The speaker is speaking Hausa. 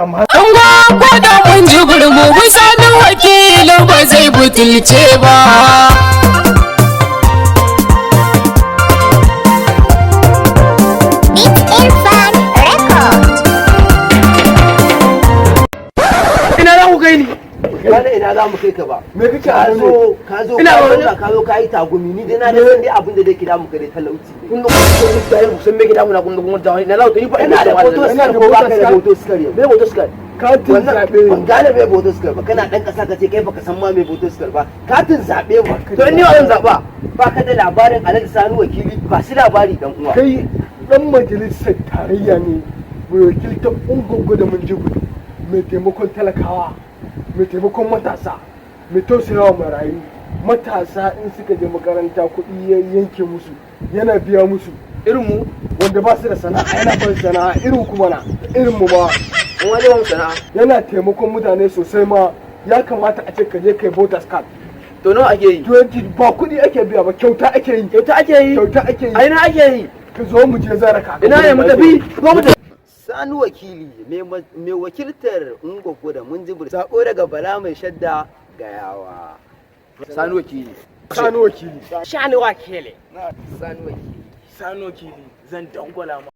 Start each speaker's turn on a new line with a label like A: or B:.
A: ko da mun ji gurmu musanin wakilin ba zai butulce ba.
B: Ina za ku kai ni?
C: Wani ina za mu kai ka ba.
B: Me kake
C: ka zo ka yi tagumi ni dai na da san dai abin da zai kira mu kare talauci.
B: Kun ga kun da ku san me gida mu na kun ga kun ta ina za ku ni fa
C: Ina da hoto
B: ina
C: ko ba ka da hoto skar yau.
B: me hoto skar katin zabe
C: Ban gane me hoto skar ba kana dan kasa ka ce kai baka san ma me hoto skar ba. Katin zabe ba.
B: to ni wa zan zaba
C: Ba ka da labarin Alhaji Sani wakili ba shi labari dan uwa.
B: kai dan majalisar tarayya ne mai wakiltar ungogo da Minjibir mai taimakon talakawa mai taimakon matasa mai tausayawa marayu matasa in suka je makaranta kuɗi ya yanke musu yana biya musu irin mu wanda ba su da sana'a yana ban sana'a irin kuma na irin mu ma
C: Wani wani sana'a.
B: yana taimakon mutane sosai ma ya kamata a ce ka je kai voters card
C: To nawa ake yi?
B: 20 ba kuɗi ake biya ba kyauta ake yi
C: Kyauta ake yi?
B: kyauta ake yi
C: A ina ake yi?
B: ka zo mu je zara ka
C: Ina ne mu tafi? Zo mu tafi. Sani wakili mai wakiltar ungogo da Minjibir sako daga Bala mai shadda ga yawa. Sani wakili.
B: Sani wakili
A: Shani wakili.
C: Sani wakili.
A: Sani wakili zan dangwala ma.